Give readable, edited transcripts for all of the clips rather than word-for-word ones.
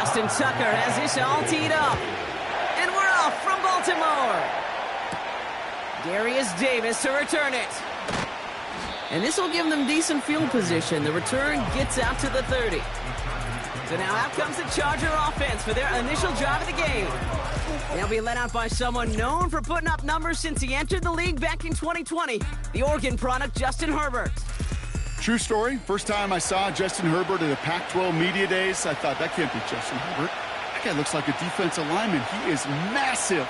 Justin Tucker has this all teed up. And we're off from Baltimore. Darius Davis to return it. And this will give them decent field position. The return gets out to the 30. So now out comes the Charger offense for their initial drive of the game. They'll be led out by someone known for putting up numbers since he entered the league back in 2020, the Oregon product, Justin Herbert. True story. First time I saw Justin Herbert at the Pac-12 Media Days, I thought, that can't be Justin Herbert. That guy looks like a defensive lineman. He is massive.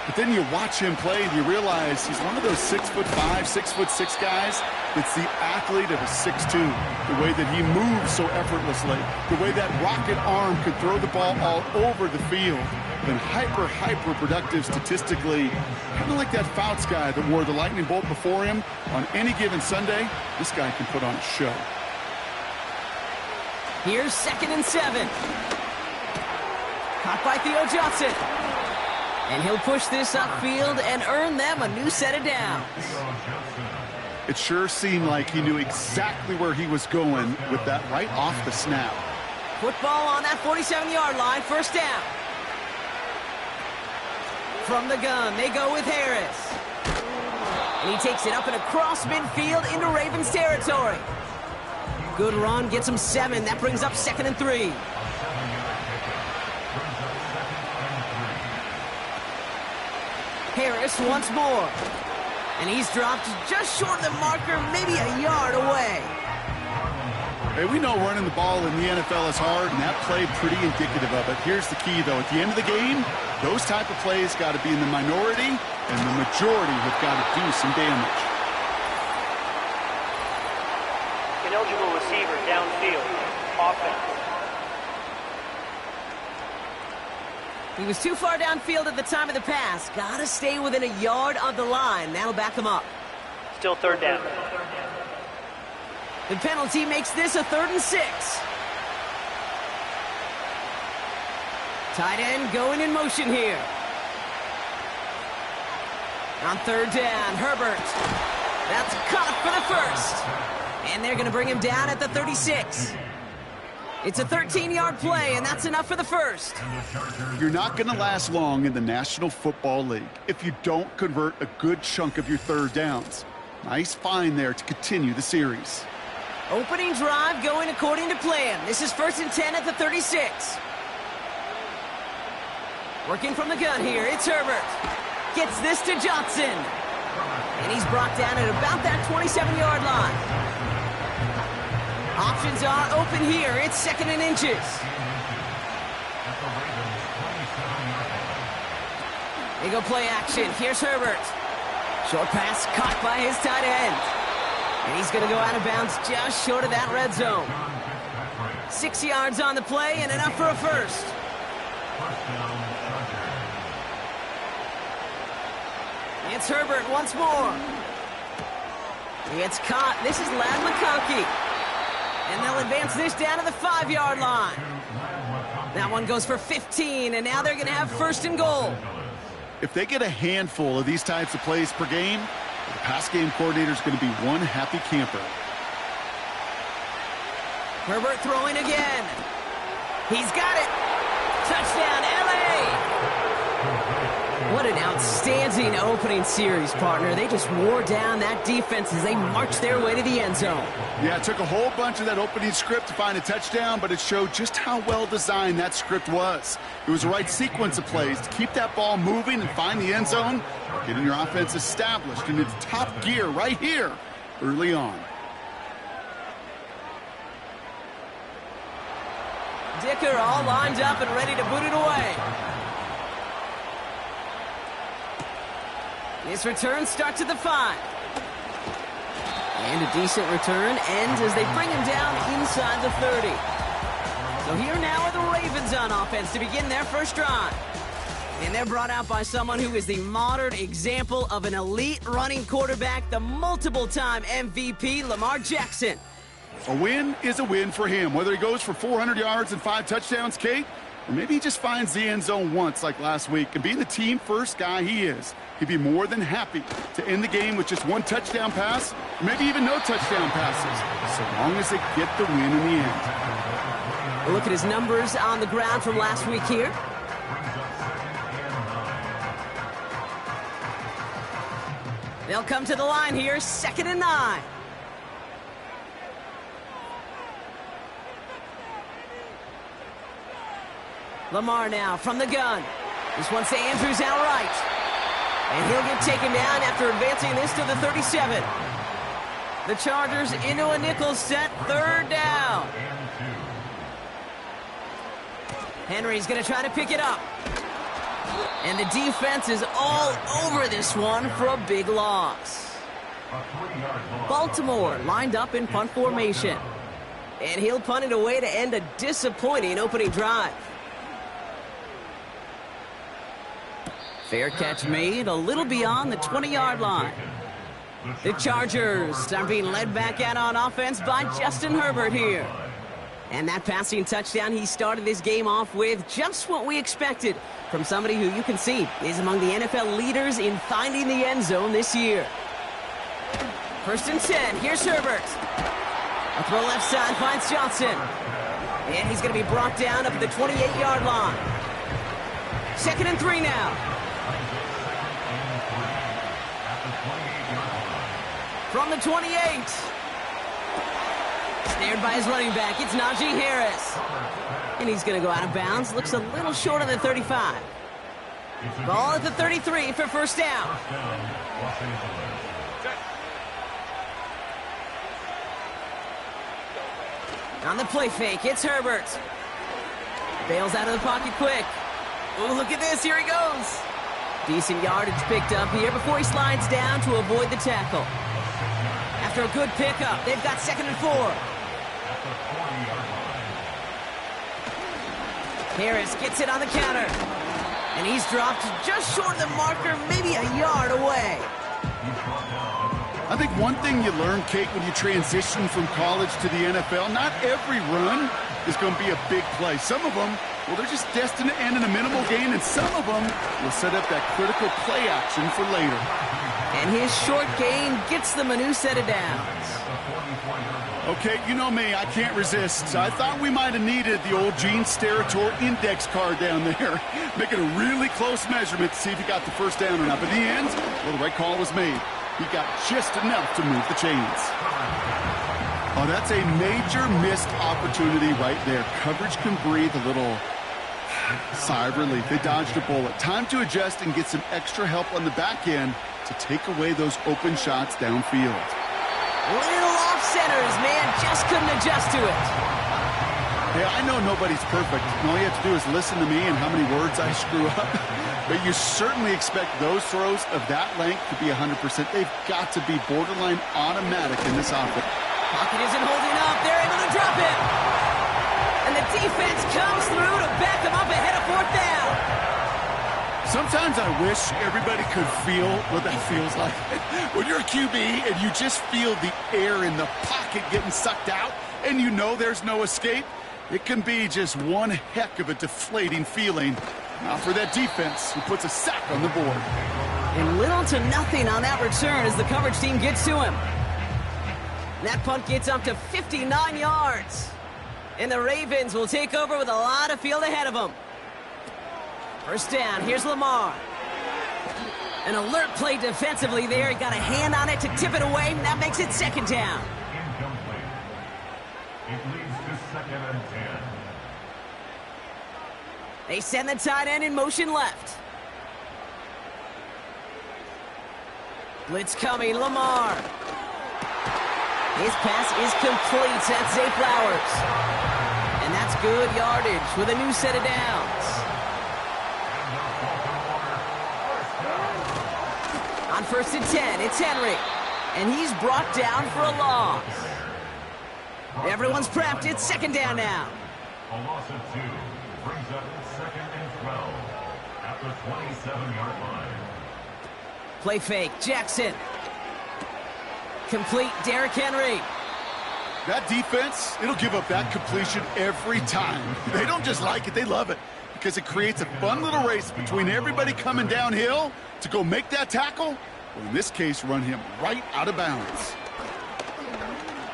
But then you watch him play and you realize he's one of those 6'5", 6'6" guys that's the athlete of a 6'2". The way that he moves so effortlessly. The way that rocket arm could throw the ball all over the field. And hyper productive statistically. Kind of like that Fouts guy that wore the lightning bolt before him. On any given Sunday, this guy can put on a show. Here's 2nd and 7. Caught by Theo Johnson. And he'll push this upfield and earn them a new set of downs. It sure seemed like he knew exactly where he was going with that right off the snap. Football on that 47-yard line, first down. From the gun, they go with Harris. And he takes it up and across midfield into Ravens territory. Good run, gets him 7. That brings up 2nd and 3. Harris once more. And he's dropped just short of the marker, maybe a yard away. Hey, we know running the ball in the NFL is hard, and that play pretty indicative of it. Here's the key, though. At the end of the game, those type of plays got to be in the minority, and the majority have got to do some damage. Ineligible receiver downfield. Offense. He was too far downfield at the time of the pass. Got to stay within a yard of the line. That'll back him up. Still 3rd down. The penalty makes this a 3rd and 6. Tight end going in motion here. On 3rd down, Herbert. That's caught for the first. And they're going to bring him down at the 36. It's a 13-yard play, and that's enough for the first. You're not going to last long in the National Football League if you don't convert a good chunk of your 3rd downs. Nice find there to continue the series. Opening drive going according to plan. This is 1st and 10 at the 36. Working from the gun here, it's Herbert. Gets this to Johnson. And he's brought down at about that 27-yard line. Options are open here. It's 2nd and inches. They go play action. Here's Herbert. Short pass caught by his tight end. And he's going to go out of bounds just short of that red zone. 6 yards on the play and enough for a first. It's Herbert once more. It's caught. This is Ladd McConkey. And they'll advance this down to the 5-yard line. That one goes for 15, and now they're going to have 1st and goal. If they get a handful of these types of plays per game, the pass game coordinator is going to be one happy camper. Herbert throwing again. He's got it. Touchdown, L.A. What an outstanding opening series, partner. They just wore down that defense as they marched their way to the end zone. Yeah, it took a whole bunch of that opening script to find a touchdown, but it showed just how well designed that script was. It was the right sequence of plays to keep that ball moving and find the end zone, getting your offense established in its top gear right here early on. Dicker all lined up and ready to boot it away. This return starts at the 5. And a decent return ends as they bring him down inside the 30. So here now are the Ravens on offense to begin their first drive. And they're brought out by someone who is the modern example of an elite running quarterback, the multiple-time MVP, Lamar Jackson. A win is a win for him, whether he goes for 400 yards and 5 touchdowns, Kate, or maybe he just finds the end zone once like last week. And being the team-first guy he is, he'd be more than happy to end the game with just 1 touchdown pass, or maybe even no touchdown passes, so long as they get the win in the end. A look at his numbers on the ground from last week here. They'll come to the line here, 2nd and 9. Lamar now from the gun. This one's to Andrews outright. And he'll get taken down after advancing this to the 37. The Chargers into a nickel set, 3rd down. Henry's going to try to pick it up. And the defense is all over this one for a big loss. Baltimore lined up in punt formation. And he'll punt it away to end a disappointing opening drive. Fair catch made a little beyond the 20-yard line. The Chargers are being led back out on offense by Justin Herbert here. And that passing touchdown he started this game off with, just what we expected from somebody who you can see is among the NFL leaders in finding the end zone this year. 1st and 10, here's Herbert. A throw left side finds Johnson. And he's going to be brought down up at the 28-yard line. 2nd and 3 now. From the 28. Snared by his running back, it's Najee Harris. And he's going to go out of bounds. Looks a little short of the 35. Ball at the 33 for 1st down. On the play fake, it's Herbert. Bails out of the pocket quick. Oh, look at this, here he goes. Decent yardage picked up here before he slides down to avoid the tackle. After a good pickup, they've got 2nd and 4. Harris gets it on the counter. And he's dropped just short of the marker, maybe a yard away. I think one thing you learn, Kate, when you transition from college to the NFL, not every run is going to be a big play. Some of them, well, they're just destined to end in a minimal gain, and some of them will set up that critical play action for later. And his short gain gets them a new set of downs. Okay, you know me, I can't resist. So I thought we might have needed the old Gene Steratore index card down there. Making a really close measurement to see if he got the 1st down or not. But in the end, well, the right call was made. He got just enough to move the chains. Oh, that's a major missed opportunity right there. Coverage can breathe a little sigh of relief. They dodged a bullet. Time to adjust and get some extra help on the back end to take away those open shots downfield. Little off center, his man just couldn't adjust to it. Hey, I know nobody's perfect. All you have to do is listen to me and how many words I screw up. But you certainly expect those throws of that length to be 100%. They've got to be borderline automatic in this offense. Pocket isn't holding up. They're able to drop it. And the defense comes through to back them up ahead of 4th down. Sometimes I wish everybody could feel what that feels like. When you're a QB and you just feel the air in the pocket getting sucked out and you know there's no escape, it can be just one heck of a deflating feeling. Now for that defense, who puts a sack on the board. And little to nothing on that return as the coverage team gets to him. That punt gets up to 59 yards. And the Ravens will take over with a lot of field ahead of them. 1st down, here's Lamar. An alert play defensively there. He got a hand on it to tip it away, and that makes it 2nd down. Incomplete. It leads to 2nd and 10. They send the tight end in motion left. Blitz coming, Lamar. His pass is complete. That's Zay Flowers. And that's good yardage with a new set of downs. On 1st and 10, it's Henry. And he's brought down for a loss. Everyone's prepped. It's 2nd down now. A loss of 2 brings up 2nd and 12 at the 27-yard line. Play fake, Jackson. Complete, Derrick Henry. That defense, it'll give up that completion every time. They don't just like it, they love it. Because it creates a fun little race between everybody coming downhill to go make that tackle, or in this case, run him right out of bounds.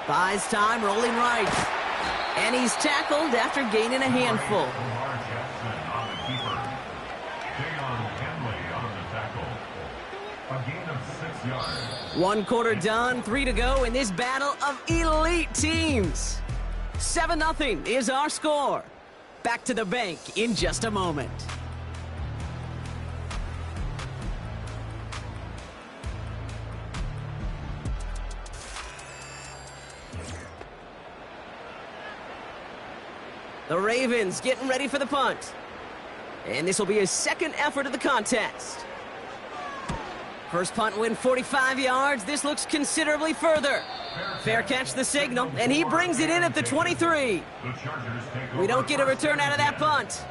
Buys time, rolling right. And he's tackled after gaining a handful. Lamar Jackson on the keeper. Dayon Henley on the tackle. A gain of 6 yards. 1 quarter done, 3 to go in this battle of elite teams. 7-0 is our score. Back to the bank in just a moment. The Ravens getting ready for the punt. And this will be his second effort of the contest. First punt win 45 yards. This looks considerably further. Fair catch the signal, and he brings it in at the 23. We don't get a return out of that punt.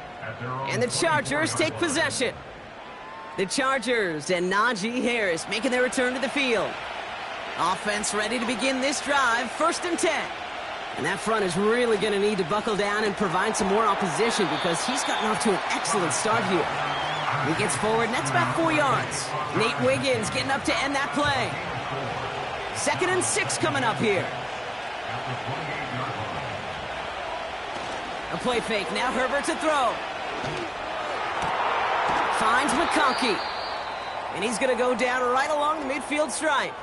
And the Chargers take possession. The Chargers and Najee Harris making their return to the field. Offense ready to begin this drive, 1st and 10. And that front is really going to need to buckle down and provide some more opposition because he's gotten off to an excellent start here. He gets forward, and that's about 4 yards. Nate Wiggins getting up to end that play. 2nd and 6 coming up here. A play fake. Now Herbert to throw. Finds McConkey. And he's going to go down right along the midfield stripe.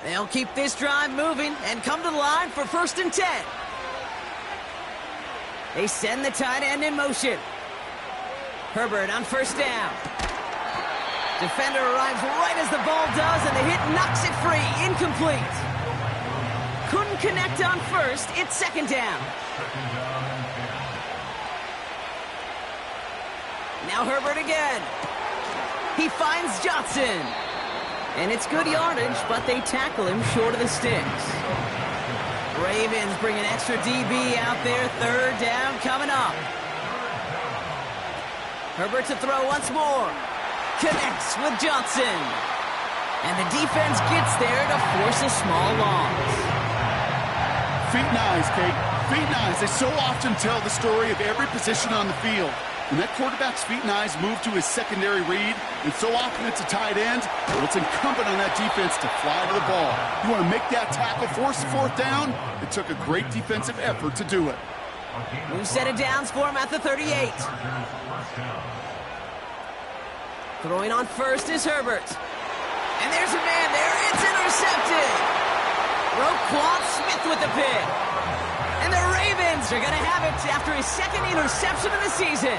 They'll keep this drive moving and come to the line for 1st and 10. They send the tight end in motion. Herbert on 1st down. Defender arrives right as the ball does, and the hit knocks it free. Incomplete. Couldn't connect on 1st. It's 2nd down. Now Herbert again. He finds Johnson. And it's good yardage, but they tackle him short of the sticks. Ravens bring an extra DB out there. 3rd down coming up. Herbert to throw once more. Connects with Johnson. And the defense gets there to force a small loss. Feet and eyes, Kate. Feet and eyes. They so often tell the story of every position on the field. When that quarterback's feet and eyes move to his secondary read, and so often it's a tight end, well, it's incumbent on that defense to fly to the ball. You want to make that tackle, force the 4th down? It took a great defensive effort to do it. New set of downs for him at the 38. Throwing on 1st is Herbert. And there's a man there. It's intercepted. Roquan Smith with the pick. And the Ravens are going to have it after his 2nd interception of the season.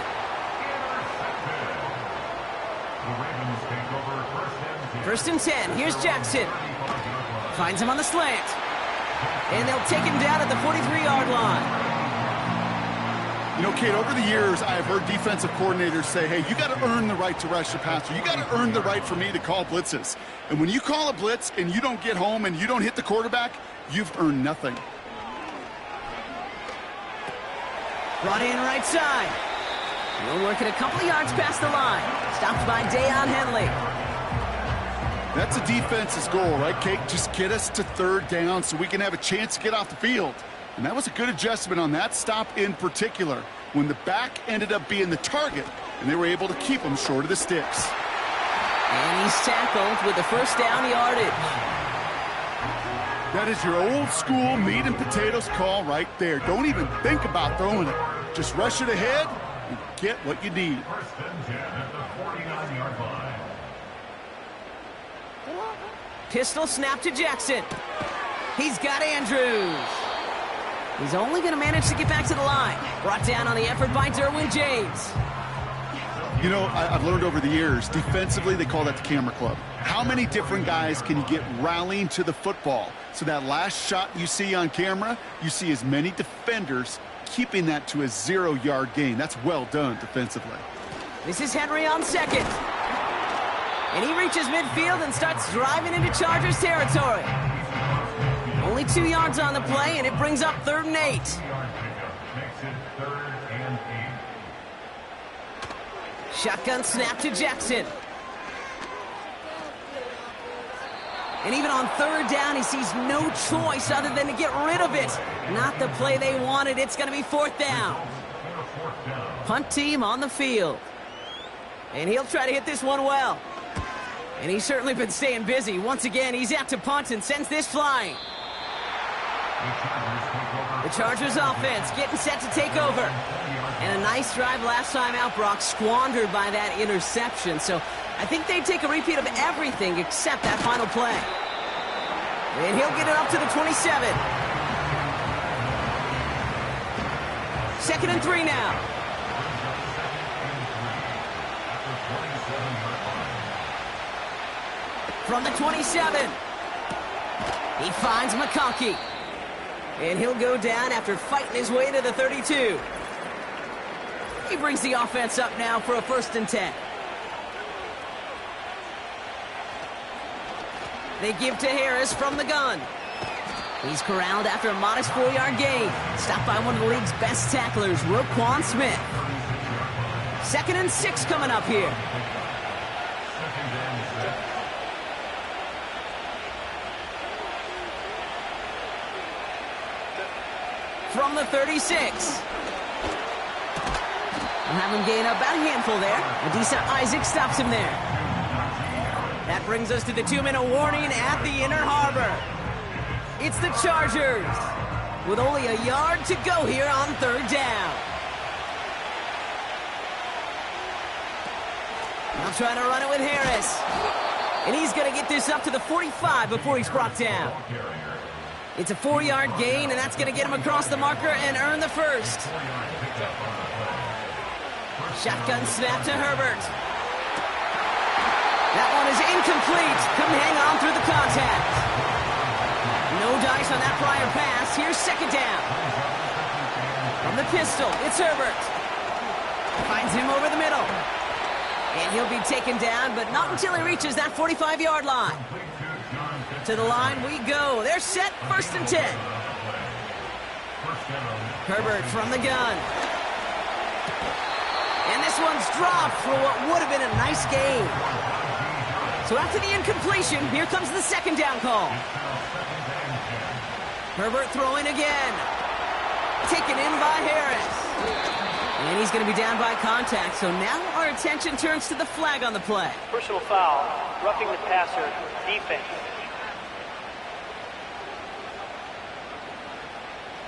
1st and 10. Here's Jackson. Finds him on the slant. And they'll take him down at the 43-yard line. You know, Kate, over the years, I've heard defensive coordinators say, hey, you got to earn the right to rush the passer. You got to earn the right for me to call blitzes. And when you call a blitz and you don't get home and you don't hit the quarterback, you've earned nothing. Brought in right side. He'll work it a couple of yards past the line. Stopped by Dayon Henley. That's a defense's goal, right, Kate? Just get us to 3rd down so we can have a chance to get off the field. And that was a good adjustment on that stop in particular, when the back ended up being the target, and they were able to keep him short of the sticks. And he's tackled with the 1st down yardage. That is your old school meat and potatoes call right there. Don't even think about throwing it. Just rush it ahead and get what you need. 1st and 10 at the 49-yard line. Pistol snap to Jackson. He's got Andrews. He's only going to manage to get back to the line. Brought down on the effort by Derwin James. You know, I've learned over the years, defensively, they call that the camera club. How many different guys can you get rallying to the football? So that last shot you see on camera, you see as many defenders keeping that to a 0-yard gain. That's well done defensively. This is Henry on 2nd. And he reaches midfield and starts driving into Chargers territory. Only 2 yards on the play, and it brings up 3rd and 8. Makes it 3rd and 8. Shotgun snap to Jackson. And even on 3rd down, he sees no choice other than to get rid of it. Not the play they wanted. It's going to be 4th down. Punt team on the field. And he'll try to hit this one well. And he's certainly been staying busy. Once again, he's out to punt and sends this flying. The The Chargers offense getting set to take over. And a nice drive last time out, Brock, squandered by that interception. So I think they take a repeat of everything except that final play. And he'll get it up to the 27. 2nd and 3 now. From the 27. He finds McConkey. And he'll go down after fighting his way to the 32. He brings the offense up now for a 1st and 10. They give to Harris from the gun. He's corralled after a modest 4-yard gain. Stopped by one of the league's best tacklers, Roquan Smith. 2nd and 6 coming up here. From the 36. We'll have him gain about a handful there. Adisa Isaac stops him there. That brings us to the 2-minute warning at the inner harbor. It's the Chargers with only a yard to go here on 3rd down. Now trying to run it with Harris. And he's going to get this up to the 45 before he's brought down. It's a 4-yard gain, and that's going to get him across the marker and earn the 1st. Shotgun snap to Herbert. That one is incomplete. Couldn't hang on through the contact. No dice on that prior pass. Here's 2nd down. From the pistol, it's Herbert. Finds him over the middle. And he'll be taken down, but not until he reaches that 45-yard line. To the line we go. They're set, 1st and 10. Herbert from the gun. And this one's dropped for what would have been a nice gain. So after the incompletion, here comes the 2nd down call. Herbert throwing again. Taken in by Harris. And he's going to be down by contact, so now our attention turns to the flag on the play. Personal foul, roughing the passer, defense.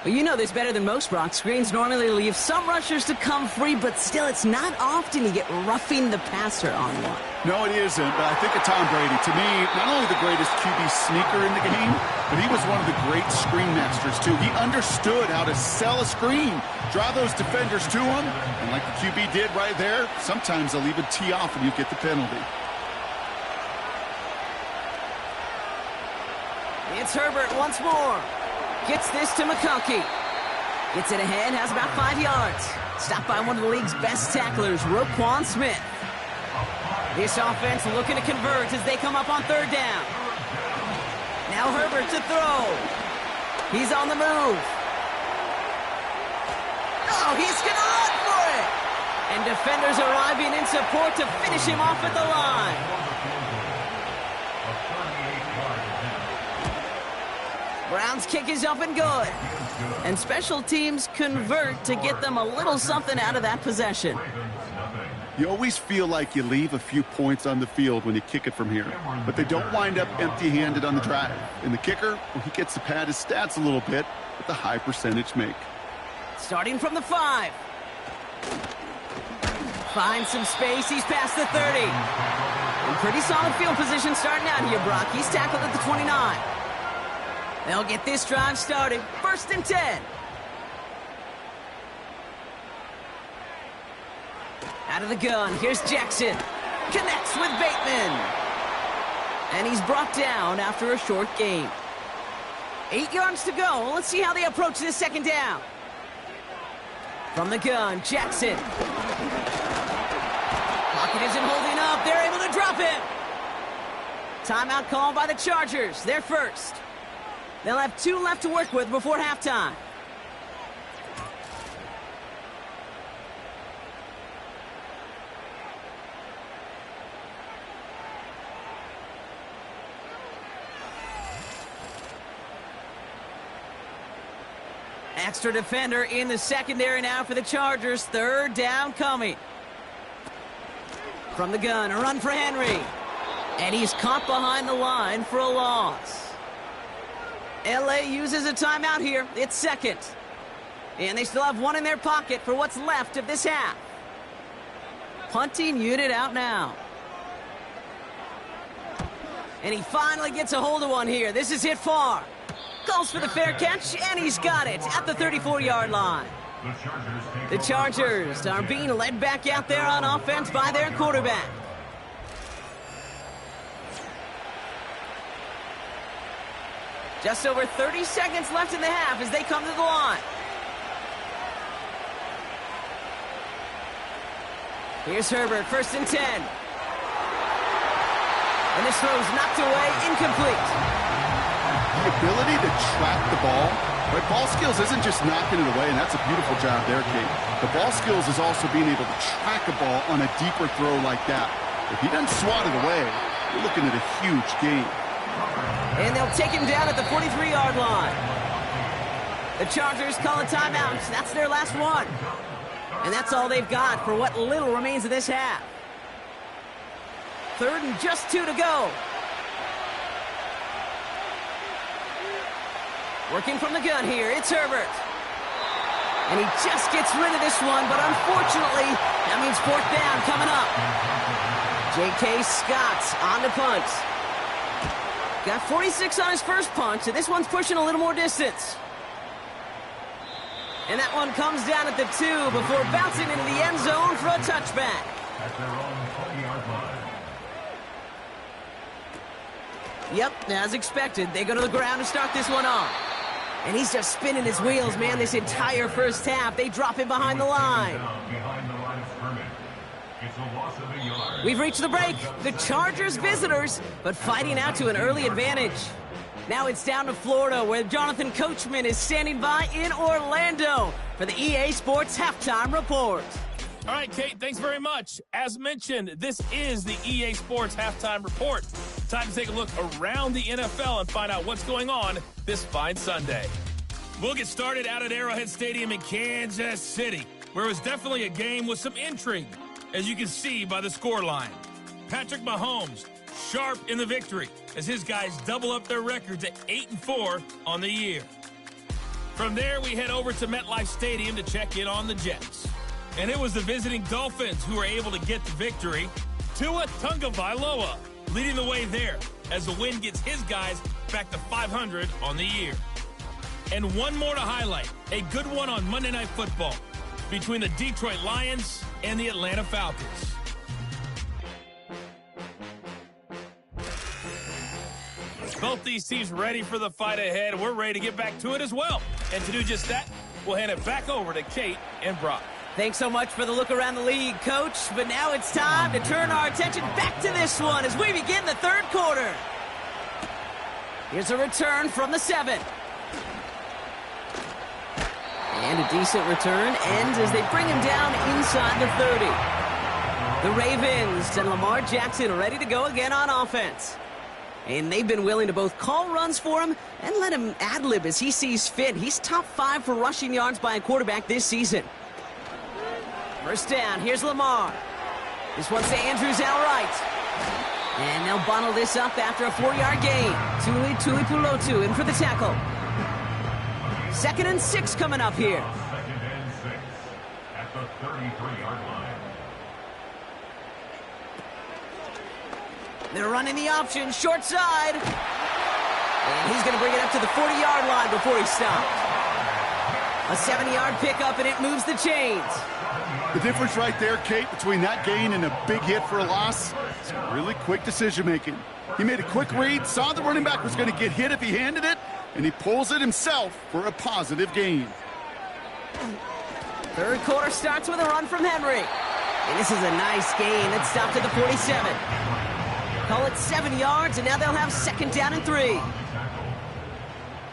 Well, you know this better than most, Brock. Screens normally leave some rushers to come free, but still, it's not often you get roughing the passer on one. No, it isn't, but I think of Tom Brady. To me, not only the greatest QB sneaker in the game, but he was one of the great screen masters, too. He understood how to sell a screen, draw those defenders to him, and like the QB did right there, sometimes they'll even tee off and you get the penalty. It's Herbert once more. Gets this to McConkey. Gets it ahead, has about 5 yards. Stopped by one of the league's best tacklers, Roquan Smith. This offense looking to convert as they come up on 3rd down. Now Herbert to throw. He's on the move. Oh, he's going to run for it. And defenders arriving in support to finish him off at the line. Browns kick is up and good. And special teams convert to get them a little something out of that possession. You always feel like you leave a few points on the field when you kick it from here, but they don't wind up empty-handed on the drive. And the kicker, well, he gets to pad his stats a little bit with a high percentage make. Starting from the 5. Finds some space. He's past the 30. In pretty solid field position starting out here, Brock. He's tackled at the 29. They'll get this drive started. 1st and 10. Out of the gun, here's Jackson. Connects with Bateman. And he's brought down after a short gain. 8 yards to go. Let's see how they approach this 2nd down. From the gun, Jackson. Pocket isn't holding up. They're able to drop it. Timeout called by the Chargers. They're first. They'll have 2 left to work with before halftime. Extra defender in the secondary now for the Chargers. 3rd down coming. From the gun, a run for Henry. And he's caught behind the line for a loss. LA uses a timeout here. It's 2nd. And they still have one in their pocket for what's left of this half. Punting unit out now. And he finally gets a hold of one here. This is hit far. Calls for the fair catch, and he's got it at the 34-yard line. The Chargers are being led back out there on offense by their quarterback. Just over 30 seconds left in the half as they come to the line. Here's Herbert, 1st and 10. And this throw's knocked away, incomplete. The ability to track the ball, right? Ball skills isn't just knocking it away, and that's a beautiful job there, Kate. The ball skills is also being able to track a ball on a deeper throw like that. If he doesn't swat it away, you're looking at a huge gain. And they'll take him down at the 43-yard line. The Chargers call a timeout. That's their last one. And that's all they've got for what little remains of this half. 3rd and just 2 to go. Working from the gun here, it's Herbert. And he just gets rid of this one, but unfortunately, that means 4th down coming up. J.K. Scott on the punt. Got 46 on his first punch, and this one's pushing a little more distance. And that one comes down at the 2 before bouncing into the end zone for a touchback. At their own 20-yard line. Yep, as expected, they go to the ground to start this one off. And he's just spinning his wheels, man, this entire first half. They drop him behind the line. Behind the line of scrimmage. It's a loss of a yard. We've reached the break. The Chargers visitors, but fighting out to an early advantage. Now it's down to Florida, where Jonathan Coachman is standing by in Orlando for the EA Sports Halftime Report. All right, Kate, thanks very much. As mentioned, this is the EA Sports Halftime Report. Time to take a look around the NFL and find out what's going on this fine Sunday. We'll get started out at Arrowhead Stadium in Kansas City, where it was definitely a game with some intrigue, as you can see by the scoreline. Patrick Mahomes, sharp in the victory, as his guys double up their record to 8-4 on the year. From there, we head over to MetLife Stadium to check in on the Jets. And it was the visiting Dolphins who were able to get the victory. Tua Tagovailoa leading the way there as the win gets his guys back to 500 on the year. And one more to highlight, a good one on Monday Night Football between the Detroit Lions and the Atlanta Falcons. Both these teams ready for the fight ahead. We're ready to get back to it as well. And to do just that, we'll hand it back over to Kate and Brock. Thanks so much for the look around the league, Coach. But now it's time to turn our attention back to this one as we begin the 3rd quarter. Here's a return from the 7. And a decent return ends as they bring him down inside the 30. The Ravens and Lamar Jackson ready to go again on offense. And they've been willing to both call runs for him and let him ad-lib as he sees fit. He's top 5 for rushing yards by a quarterback this season. 1st down, here's Lamar. This one's to Andrews outright. And they'll bundle this up after a 4-yard gain. Tuipulotu in for the tackle. 2nd and 6 coming up here. 2nd and 6 at the 33-yard line. They're running the option, short side. And he's going to bring it up to the 40-yard line before he stopped. A 7-yard pickup, and it moves the chains. The difference right there, Kate, between that gain and a big hit for a loss is really quick decision-making. He made a quick read, saw the running back was going to get hit if he handed it, and he pulls it himself for a positive gain. 3rd quarter starts with a run from Henry. And this is a nice gain. Let's stop to the 47. Call it 7 yards, and now they'll have 2nd down and 3.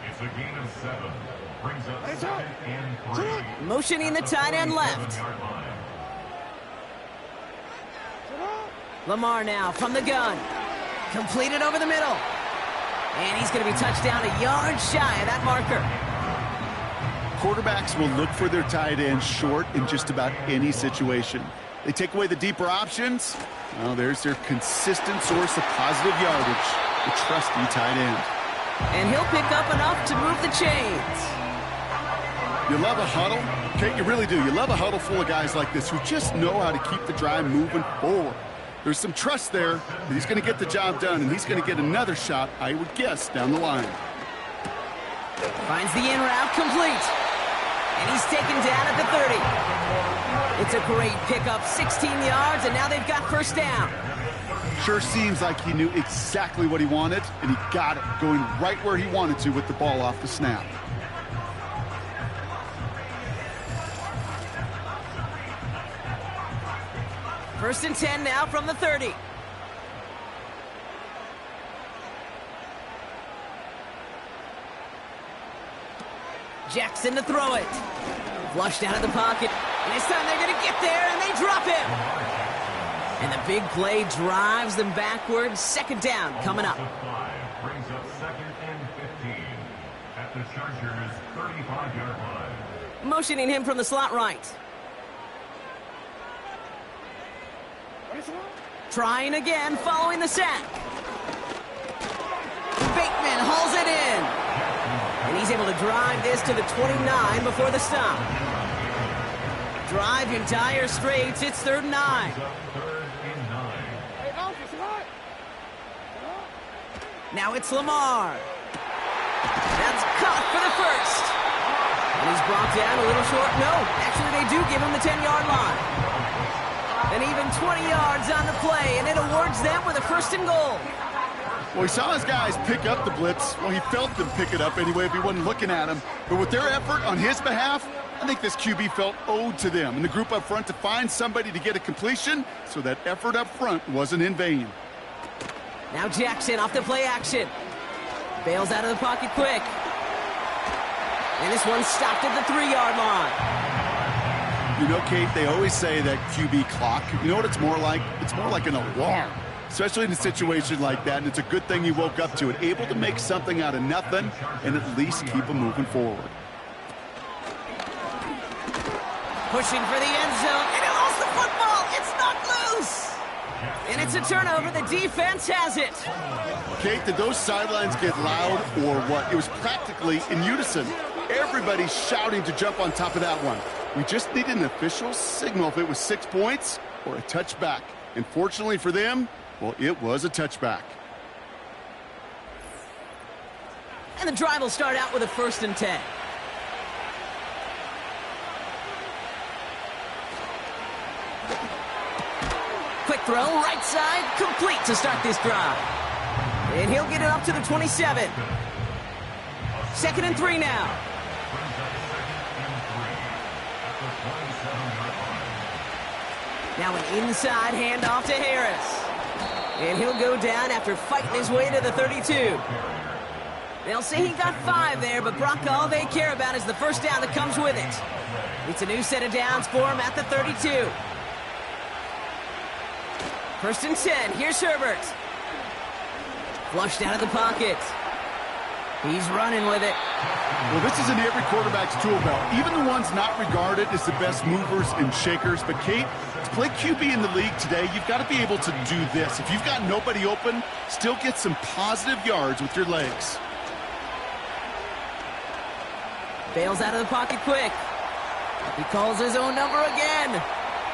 It's a gain of 7. Brings up 2nd and 3. Motioning the tight end left. Lamar now from the gun. Completed over the middle. And he's going to be touched down a yard shy of that marker. Quarterbacks will look for their tight end short in just about any situation. They take away the deeper options. Well, there's their consistent source of positive yardage, the trusty tight end. And he'll pick up enough to move the chains. You love a huddle? Okay, you really do. You love a huddle full of guys like this who just know how to keep the drive moving forward. There's some trust there that he's going to get the job done, and he's going to get another shot, I would guess, down the line. Finds the in route complete. And he's taken down at the 30. It's a great pickup, 16 yards, and now they've got first down. Sure seems like he knew exactly what he wanted, and he got it, going right where he wanted to with the ball off the snap. First and 10 now from the 30. Jackson to throw it. Flushed out of the pocket. And this time they're going to get there, and they drop him. And the big play drives them backwards. Second down coming up. Brings up second and 15 at the Chargers' 35-yard line. Motioning him from the slot right. Trying again, following the sack. Bateman hauls it in. And he's able to drive this to the 29 before the stop. Drive in dire straits. It's 3rd and 9. Now it's Lamar. That's caught for the first. And he's brought down a little short. No, actually they do give him the 10-yard line. And even 20 yards on the play, and it awards them with a 1st and goal. Well, he saw his guys pick up the blitz. Well, he felt them pick it up anyway if he wasn't looking at him. But with their effort on his behalf, I think this QB felt owed to them and the group up front to find somebody to get a completion, so that effort up front wasn't in vain. Now Jackson off the play action. Bails out of the pocket quick. And this one stopped at the 3-yard line. You know, Kate, they always say that QB clock. You know what it's more like? It's more like an alarm, especially in a situation like that, and it's a good thing he woke up to it, able to make something out of nothing and at least keep him moving forward. Pushing for the end zone, and he lost the football. It's knocked loose. And it's a turnover. The defense has it. Kate, did those sidelines get loud or what? It was practically in unison. Everybody's shouting to jump on top of that one. We just needed an official signal if it was 6 points or a touchback. And fortunately for them, well, it was a touchback. And the drive will start out with a 1st and 10. Quick throw, right side, complete to start this drive. And he'll get it up to the 27. 2nd and 3 now. Now an inside handoff to Harris. And he'll go down after fighting his way to the 32. They'll say he got 5 there, but Brock, all they care about is the first down that comes with it. It's a new set of downs for him at the 32. 1st and 10. Here's Herbert. Flushed out of the pocket. He's running with it. Well, this is in every quarterback's tool belt, even the ones not regarded as the best movers and shakers. But, Kate, to play QB in the league today, you've got to be able to do this. If you've got nobody open, still get some positive yards with your legs. Bails out of the pocket quick. He calls his own number again.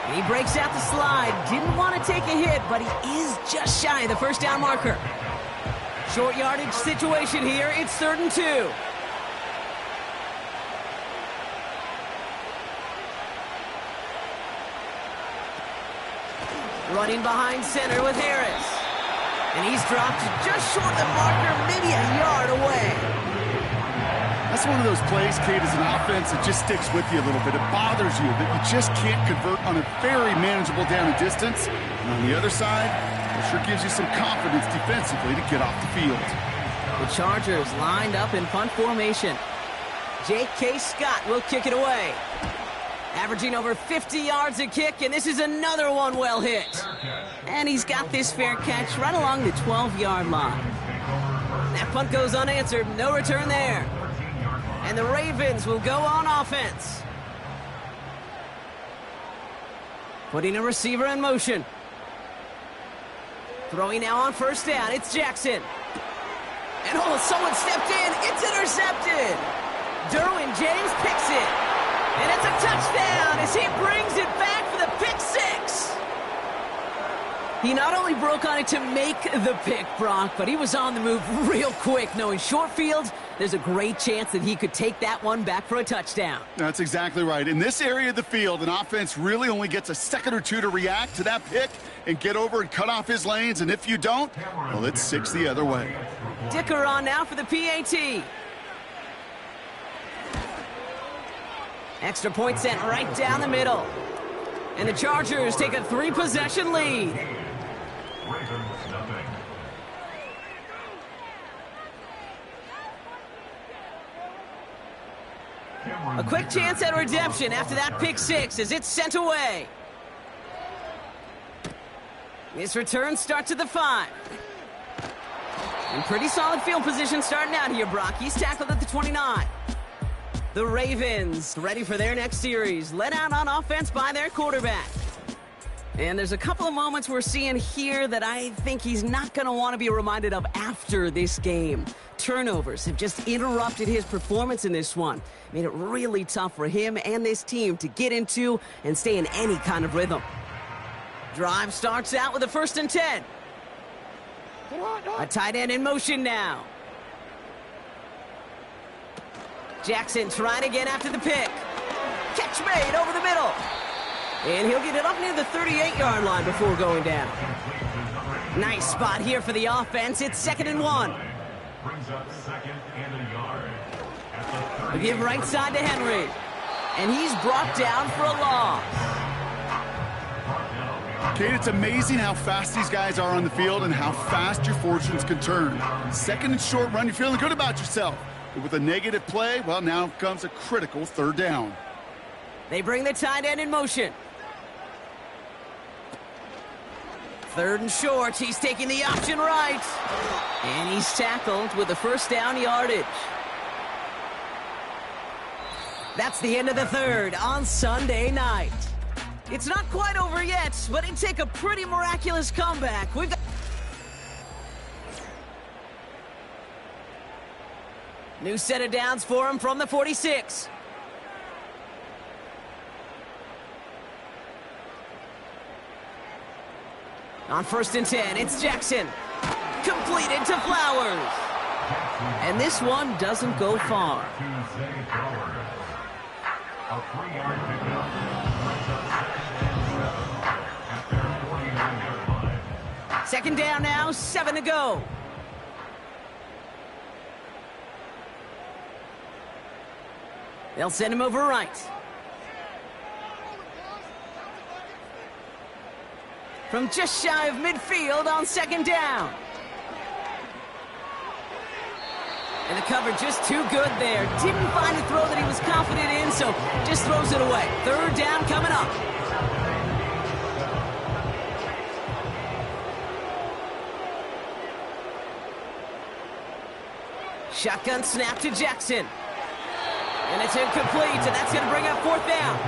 And he breaks out the slide. Didn't want to take a hit, but he is just shy of the first down marker. Short yardage situation here. It's 3rd and 2. Running behind center with Harris. And he's dropped just short of the marker, maybe a yard away. That's one of those plays, Kate, as an offense that just sticks with you a little bit. It bothers you that you just can't convert on a very manageable down and distance. And on the other side, it sure gives you some confidence defensively to get off the field. The Chargers lined up in punt formation. J.K. Scott will kick it away. Averaging over 50 yards a kick, and this is another one well hit. And he's got this fair catch right along the 12-yard line. That punt goes unanswered, no return there. And the Ravens will go on offense. Putting a receiver in motion. Throwing now on first down, it's Jackson. And oh, someone stepped in, it's intercepted. Derwin James picks it. And it's a touchdown as he brings it back for the pick six. He not only broke on it to make the pick, Brock, but he was on the move real quick, knowing short field, there's a great chance that he could take that one back for a touchdown. That's exactly right. In this area of the field, an offense really only gets a second or two to react to that pick and get over and cut off his lanes, and if you don't, well, it's 6 the other way. Dicker on now for the PAT. Extra point sent right down the middle. And the Chargers take a 3-possession lead. A quick chance at redemption after that pick six as it's sent away. This return starts at the 5. In pretty solid field position starting out here, Brock. He's tackled at the 29. The Ravens ready for their next series, led out on offense by their quarterback. And there's a couple of moments we're seeing here that I think he's not going to want to be reminded of after this game. Turnovers have just interrupted his performance in this one. Made it really tough for him and this team to get into and stay in any kind of rhythm. Drive starts out with a 1st and 10. A tight end in motion now. Jackson trying again after the pick. Catch made over the middle. And he'll get it up near the 38-yard line before going down. Nice spot here for the offense. It's 2nd and 1. Brings up 2nd and a yard. We give right side to Henry. And he's brought down for a loss. Kate, it's amazing how fast these guys are on the field and how fast your fortunes can turn. 2nd and short run, you're feeling good about yourself. But with a negative play, well, now comes a critical 3rd down. They bring the tight end in motion. 3rd and short, he's taking the option right. And he's tackled with the 1st down yardage. That's the end of the 3rd on Sunday night. It's not quite over yet, but it'd take a pretty miraculous comeback. We've got new set of downs for him from the 46. On 1st and 10, it's Jackson. Completed to Flowers. And this one doesn't go far. A 3-yard pickup. 2nd down now, 7 to go. They'll send him over right. From just shy of midfield on 2nd down. And the cover just too good there. Didn't find a throw that he was confident in, so just throws it away. 3rd down coming up. Shotgun snap to Jackson. And it's incomplete, and that's going to bring up 4th down.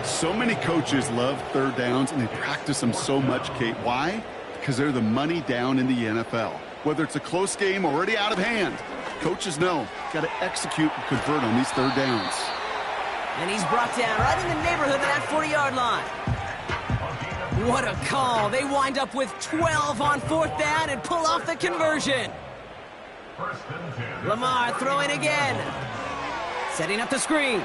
So many coaches love 3rd downs, and they practice them so much, Kate. Why? Because they're the money down in the NFL. Whether it's a close game already out of hand, coaches know got to execute and convert on these 3rd downs. And he's brought down right in the neighborhood of that 40-yard line. What a call. They wind up with 12 on 4th down and pull off the conversion. Lamar throwing again. Setting up the screen.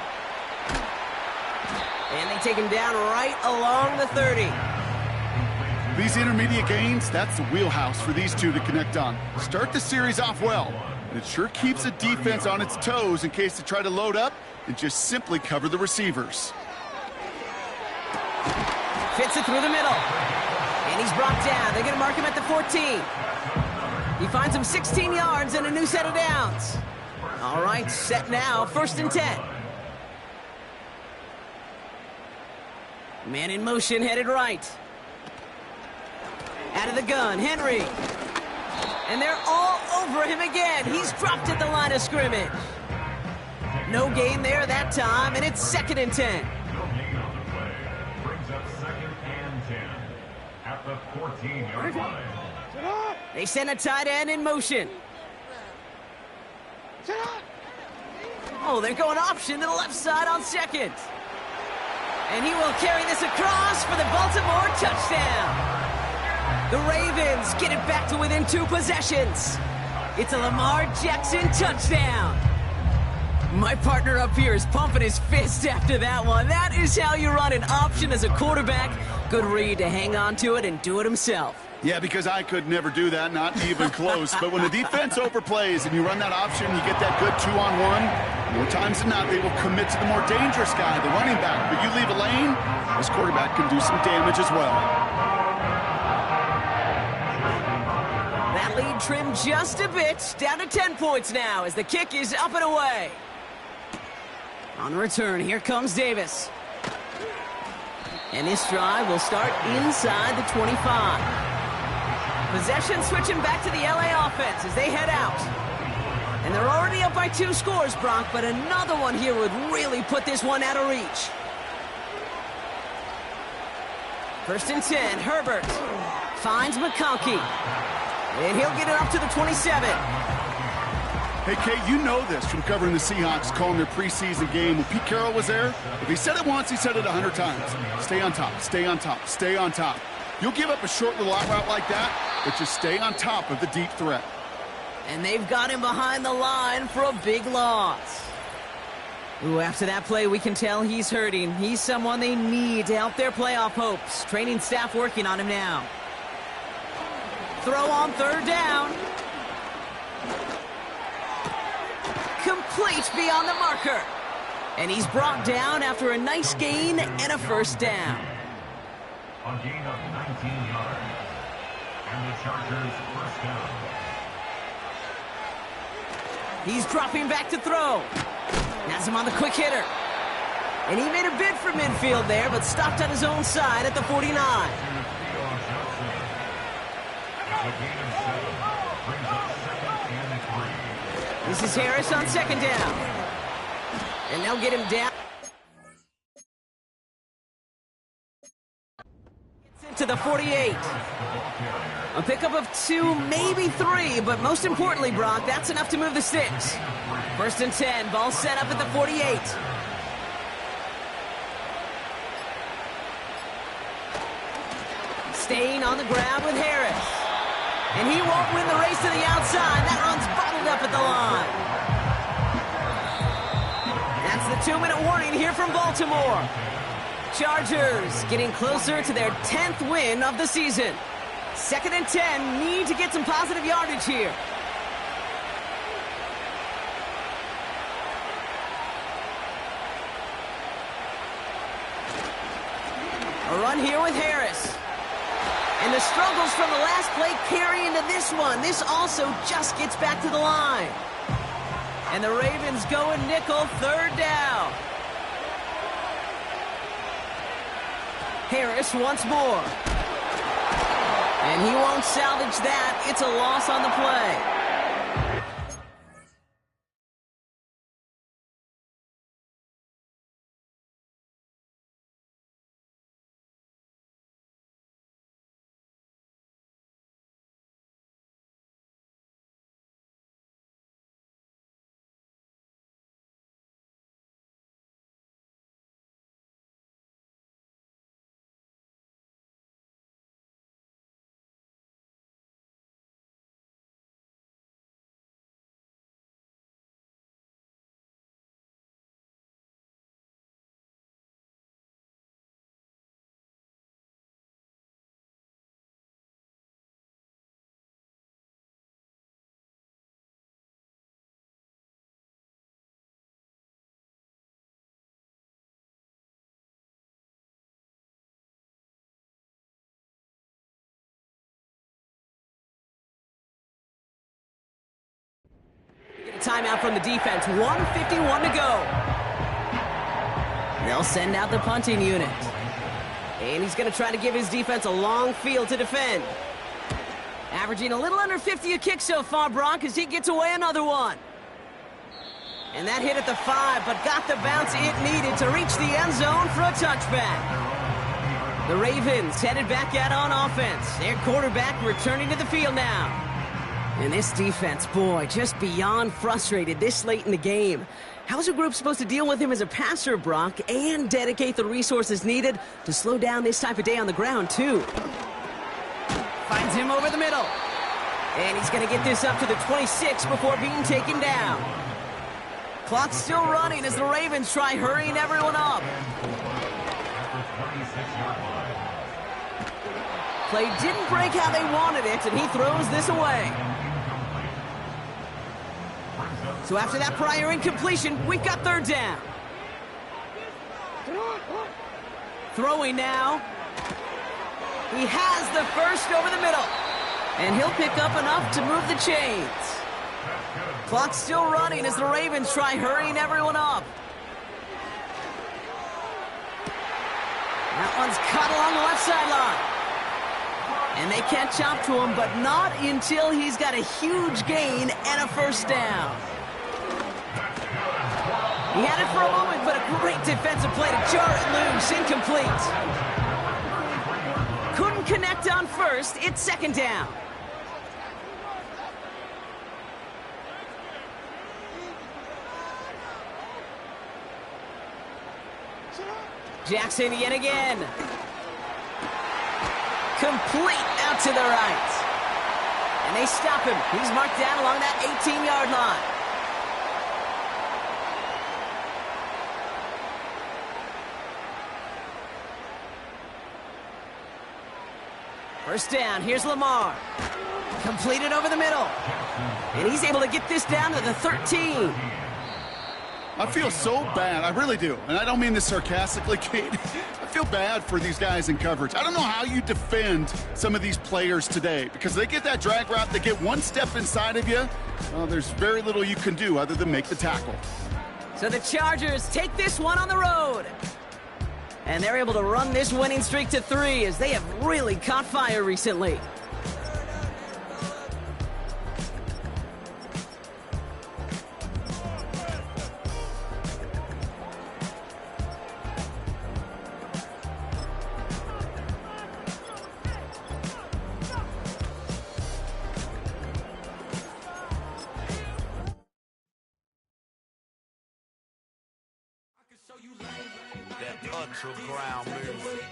And they take him down right along the 30. These intermediate gains, that's the wheelhouse for these two to connect on. Start the series off well, and it sure keeps the defense on its toes in case they try to load up and just simply cover the receivers. Fits it through the middle. And he's brought down. They're going to mark him at the 14. He finds him 16 yards and a new set of downs. All right, set now, 1st and 10. Man in motion, headed right. Out of the gun, Henry. And they're all over him again. He's dropped at the line of scrimmage. No gain there that time, and it's 2nd and 10. No gain on the play. Brings up 2nd and 10 at the 14-yard line. They send a tight end in motion. Oh, they're going option to the left side on second. And he will carry this across for the Baltimore touchdown. The Ravens get it back to within 2 possessions. It's a Lamar Jackson touchdown. My partner up here is pumping his fist after that one. That is how you run an option as a quarterback. Good read to hang on to it and do it himself. Yeah, because I could never do that, not even close. But when the defense overplays and you run that option, you get that good 2-on-1, more times than not, they will commit to the more dangerous guy, the running back. But you leave a lane, this quarterback can do some damage as well. That lead trimmed just a bit, down to 10 points now as the kick is up and away. On the return, here comes Davis. And this drive will start inside the 25. Possession switching back to the LA offense as they head out. And they're already up by 2 scores, Brock, but another one here would really put this one out of reach. 1st and 10, Herbert finds McConkey. And he'll get it up to the 27. Hey, Kate, you know this from covering the Seahawks, calling their preseason game. When Pete Carroll was there, if he said it once, he said it 100 times. Stay on top, stay on top, stay on top. You'll give up a short little out route like that, but just stay on top of the deep threat. And they've got him behind the line for a big loss. Ooh, after that play, we can tell he's hurting. He's someone they need to help their playoff hopes. Training staff working on him now. Throw on 3rd down. Complete beyond the marker. And he's brought down after a nice gain and a 1st down. A gain of 19 yards. And the Chargers 1st down. He's dropping back to throw. Has him on the quick hitter. And he made a bid for midfield there, but stopped on his own side at the 49. This is Harris on 2nd down. And they'll get him down. Gets into the 48. A pickup of 2, maybe 3, but most importantly, Brock, that's enough to move the sticks. 1st and 10, ball set up at the 48. Staying on the grab with Harris. And he won't win the race to the outside. That run's bottled up at the line. That's the 2-minute warning here from Baltimore. Chargers getting closer to their 10th win of the season. 2nd and 10, need to get some positive yardage here. A run here with Harris. And the struggles from the last play carry into this one. This also just gets back to the line. And the Ravens go in nickel, 3rd down. Harris once more. And he won't salvage that. It's a loss on the play. Timeout from the defense, 1:51 to go. They'll send out the punting unit. And he's going to try to give his defense a long field to defend. Averaging a little under 50 a kick so far, Brock, as he gets away another one. And that hit at the 5, but got the bounce it needed to reach the end zone for a touchback. The Ravens headed back out on offense. Their quarterback returning to the field now. And this defense, boy, just beyond frustrated this late in the game. How's a group supposed to deal with him as a passer, Brock, and dedicate the resources needed to slow down this type of day on the ground, too? Finds him over the middle. And he's going to get this up to the 26 before being taken down. Clock's still running as the Ravens try hurrying everyone up. Play didn't break how they wanted it, and he throws this away. So after that prior incompletion, we've got third down. Throwing now. He has the first over the middle. And he'll pick up enough to move the chains. Clock's still running as the Ravens try hurrying everyone up. That one's cut along the left sideline. And they can't chop to him, but not until he's got a huge gain and a first down. He had it for a moment, but a great defensive play to jar it loose. Incomplete. Couldn't connect on first. It's second down. Jackson yet again. Complete out to the right. And they stop him. He's marked down along that 18-yard line. First down, here's Lamar. Completed over the middle. And he's able to get this down to the 13. I feel so bad. I really do. And I don't mean this sarcastically, Kate. I feel bad for these guys in coverage. I don't know how you defend some of these players today because they get that drag route, they get one step inside of you. Well, there's very little you can do other than make the tackle. So the Chargers take this one on the road. And they're able to run this winning streak to 3 as they have really caught fire recently. That ultra ground move.